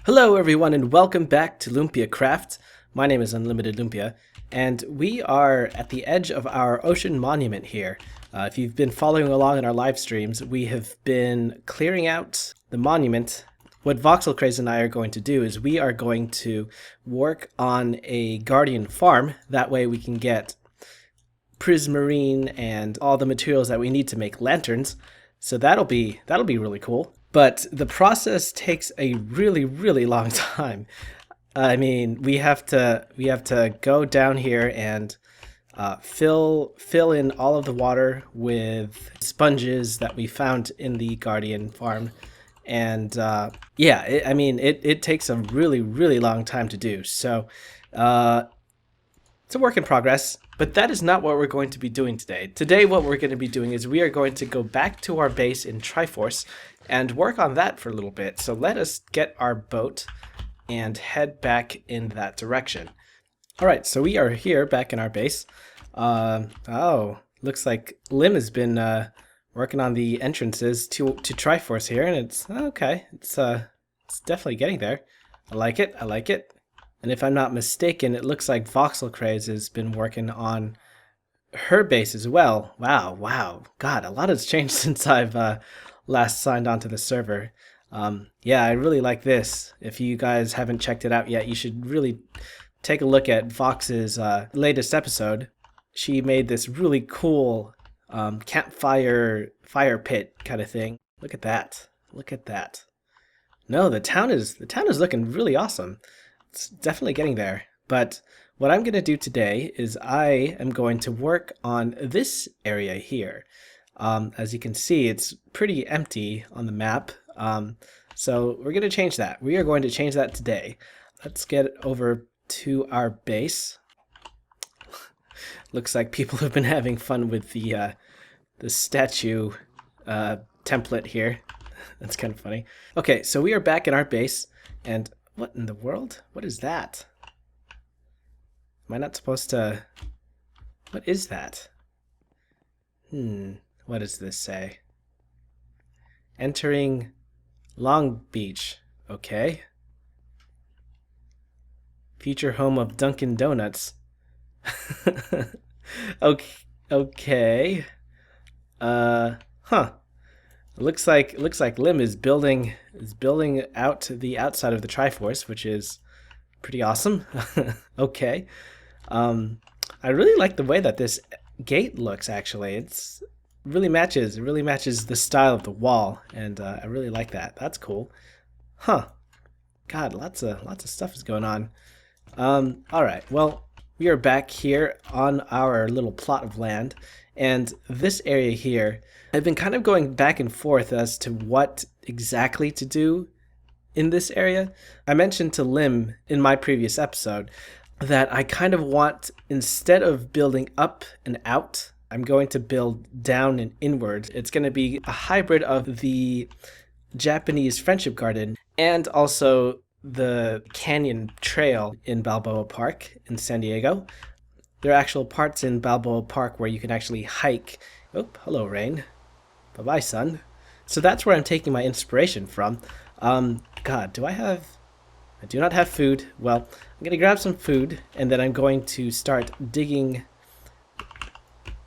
Hello everyone and welcome back to LumpiaCraft. My name is UnlimitedLumpia and we are at the edge of our ocean monument here. If you've been following along in our live streams, we have been clearing out the monument. What VoxelCraze and I are going to do is we are going to work on a guardian farm. That way we can get prismarine and all the materials that we need to make lanterns. So that'll be really cool. But the process takes a really long time. I mean, we have to go down here and fill in all of the water with sponges that we found in the Guardian farm, and yeah, it takes a really long time to do. So it's a work in progress. But that is not what we're going to be doing today. Today what we're going to be doing is we are going to go back to our base in Triforce and work on that for a little bit. So let us get our boat and head back in that direction. Alright, so we are here back in our base. Oh, looks like Lim has been working on the entrances to Triforce here, and it's okay. It's definitely getting there. I like it. And if I'm not mistaken, it looks like VoxelCraze has been working on her base as well. Wow. God, a lot has changed since I've last signed onto the server. Yeah, I really like this. If you guys haven't checked it out yet, you should really take a look at Vox's latest episode. She made this really cool campfire fire pit kind of thing. Look at that. No, the town is looking really awesome. It's definitely getting there. But what I'm going to do today is I am going to work on this area here. As you can see, it's pretty empty on the map. So we're going to change that. We are going to change that today. Let's get over to our base. Looks like people have been having fun with the statue template here. That's kind of funny. Okay, so we are back in our base, and what in the world? What is that? Am I not supposed to... What is that? What does this say? Entering Long Beach. Okay. Future home of Dunkin' Donuts. Okay. Huh. Looks like Lim is building out the outside of the Triforce, which is pretty awesome. Okay. I really like the way that this gate looks. Actually, it really matches the style of the wall, and I really like that. That's cool. Huh. God, lots of stuff is going on. All right. Well, we are back here on our little plot of land, and this area here, I've been kind of going back and forth as to what exactly to do in this area. I mentioned to Lim in my previous episode that I kind of want, instead of building up and out, I'm going to build down and inward. It's going to be a hybrid of the Japanese Friendship Garden and also the Canyon Trail in Balboa Park in San Diego. There are actual parts in Balboa Park where you can actually hike. Oh, hello, rain. Bye-bye, sun. So that's where I'm taking my inspiration from. God, I do not have food. Well, I'm going to grab some food, and then I'm going to start digging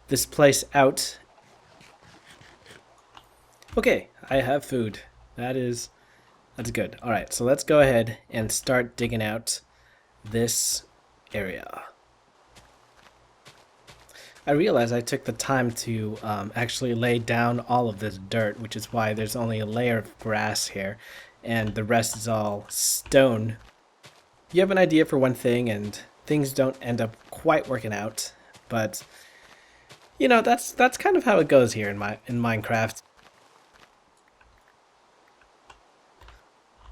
this place out. Okay, I have food. That's good. All right, so let's go ahead and start digging out this area. I realized I took the time to actually lay down all of this dirt, which is why there's only a layer of grass here, and the rest is all stone. You have an idea for one thing, and things don't end up quite working out, but you know, that's kind of how it goes here in Minecraft.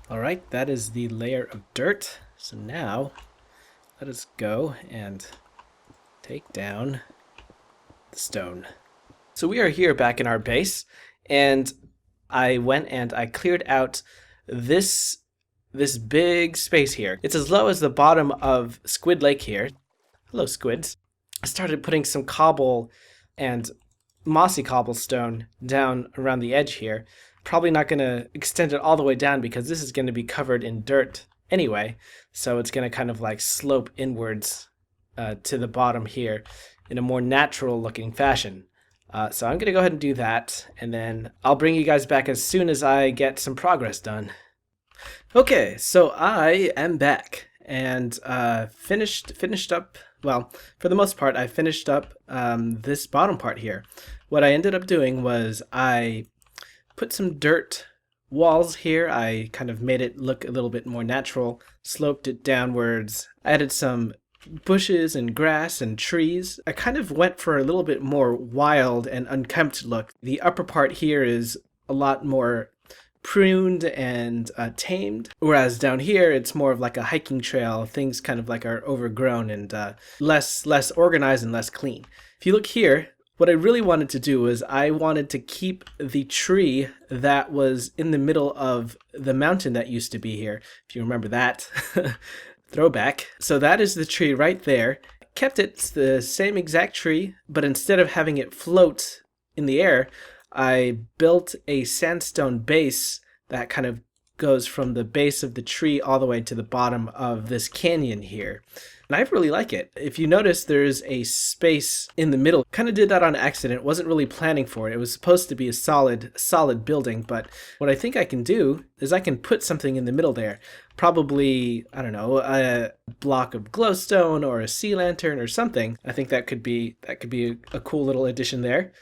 All right, that is the layer of dirt. So now, let us go and take down the stone. So we are here back in our base, and I went and I cleared out this big space here. It's as low as the bottom of Squid Lake here. Hello, squids. I started putting some cobble and mossy cobblestone down around the edge here. Probably not going to extend it all the way down because this is going to be covered in dirt anyway. So it's going to kind of like slope inwards to the bottom here in a more natural looking fashion. So I'm going to go ahead and do that, and then I'll bring you guys back as soon as I get some progress done. Okay, so I am back and finished up. Well, for the most part, I finished up this bottom part here. What I ended up doing was I put some dirt walls here. I kind of made it look a little bit more natural, sloped it downwards, added some bushes and grass and trees. I kind of went for a little bit more wild and unkempt look. The upper part here is a lot more pruned and tamed, whereas down here it's more of like a hiking trail. Things kind of like are overgrown and less organized and less clean. If you look here, what I really wanted to do was I wanted to keep the tree that was in the middle of the mountain that used to be here, if you remember that. Throwback. So that is the tree right there. Kept it the same exact tree, but instead of having it float in the air, I built a sandstone base that kind of goes from the base of the tree all the way to the bottom of this canyon here. And I really like it. If you notice, there's a space in the middle. Kind of did that on accident. Wasn't really planning for it. It was supposed to be a solid building, but what I think I can do is I can put something in the middle there. Probably, I don't know, a block of glowstone or a sea lantern or something. I think that could be a cool little addition there.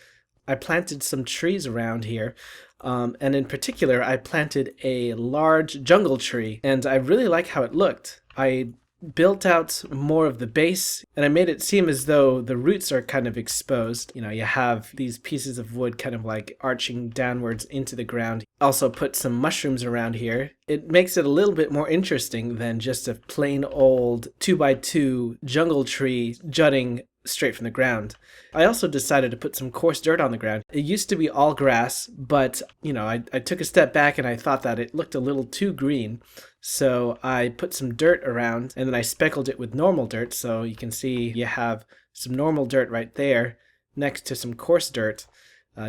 I planted some trees around here, and in particular, I planted a large jungle tree, and I really like how it looked. I built out more of the base, and I made it seem as though the roots are kind of exposed. You know, you have these pieces of wood kind of like arching downwards into the ground. Also put some mushrooms around here. It makes it a little bit more interesting than just a plain old 2x2 jungle tree jutting straight from the ground. I also decided to put some coarse dirt on the ground. It used to be all grass, but you know, I took a step back and I thought that it looked a little too green. So I put some dirt around and then I speckled it with normal dirt. So you can see you have some normal dirt right there next to some coarse dirt,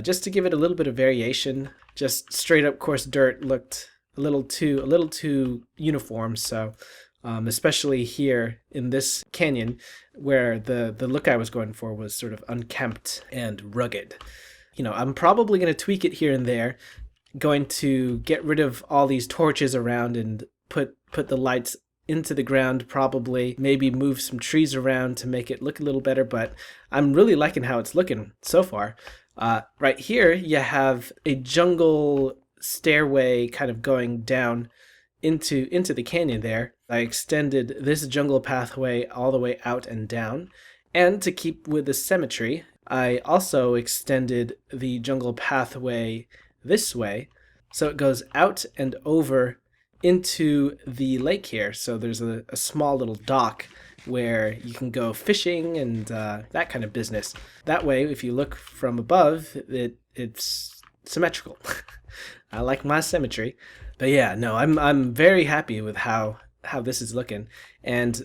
just to give it a little bit of variation. Just straight up coarse dirt looked a little too uniform. So especially here in this canyon where the look I was going for was sort of unkempt and rugged. You know, I'm probably going to tweak it here and there, going to get rid of all these torches around and put the lights into the ground, probably maybe move some trees around to make it look a little better, but I'm really liking how it's looking so far. Right here you have a jungle stairway kind of going down into the canyon there. I extended this jungle pathway all the way out and down, and to keep with the symmetry, I also extended the jungle pathway this way, so it goes out and over into the lake here. So there's a small little dock where you can go fishing and that kind of business. That way, if you look from above, it's symmetrical. I like my symmetry. But yeah, no, I'm very happy with how this is looking, and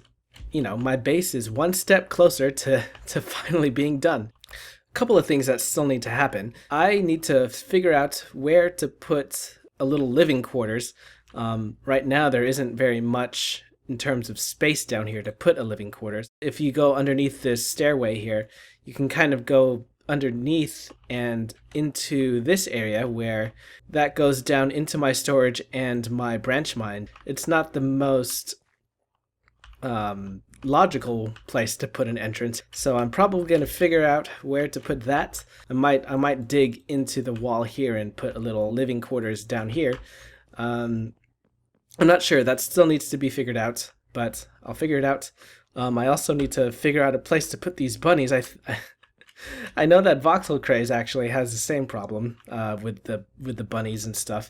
you know, my base is one step closer to finally being done. A couple of things that still need to happen. I need to figure out where to put a little living quarters. Right now there isn't very much in terms of space down here to put a living quarters. If you go underneath this stairway here, you can kind of go underneath and into this area where that goes down into my storage and my branch mine. It's not the most logical place to put an entrance, so I'm probably going to figure out where to put that. I might dig into the wall here and put a little living quarters down here. I'm not sure. That still needs to be figured out, but I'll figure it out. I also need to figure out a place to put these bunnies. I know that Voxel Craze actually has the same problem with the bunnies and stuff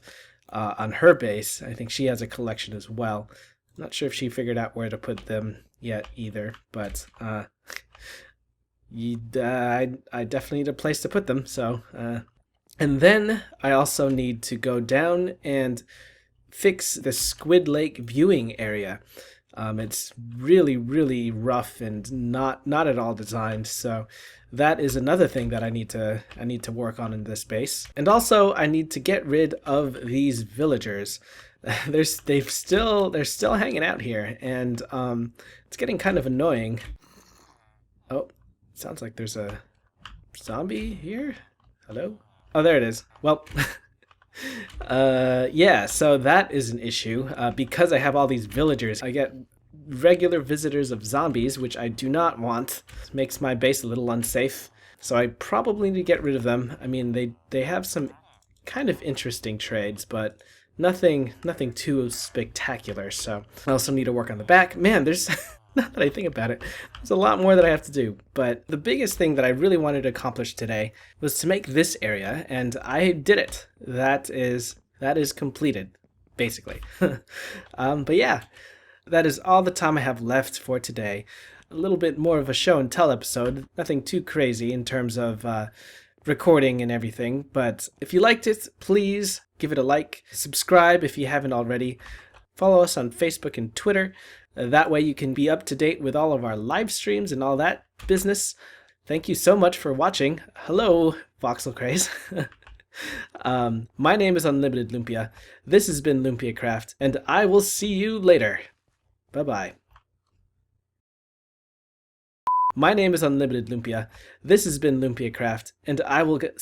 on her base. I think she has a collection as well. I'm not sure if she figured out where to put them yet either, but I definitely need a place to put them. So, and then I also need to go down and fix the Squid Lake viewing area. It's really rough and not at all designed, so that is another thing that I need to work on in this base. And also I need to get rid of these villagers. They're still hanging out here, and it's getting kind of annoying. Oh, sounds like there's a zombie here. Hello? Oh, there it is. Well, yeah, so that is an issue. Because I have all these villagers, I get regular visitors of zombies, which I do not want. It makes my base a little unsafe. So I probably need to get rid of them. I mean, they have some kind of interesting trades, but nothing too spectacular. So I also need to work on the back. Man, there's now that I think about it, there's a lot more that I have to do. But the biggest thing that I really wanted to accomplish today was to make this area, and I did it. That is completed, basically. But yeah, that is all the time I have left for today. A little bit more of a show and tell episode. Nothing too crazy in terms of recording and everything. But if you liked it, please give it a like. Subscribe if you haven't already. Follow us on Facebook and Twitter. That way you can be up to date with all of our live streams and all that business. Thank you so much for watching. Hello, Voxel Craze. My name is UnlimitedLumpia. This has been LumpiaCraft, and I will see you later. Bye-bye. My name is UnlimitedLumpia. This has been LumpiaCraft, and I will get...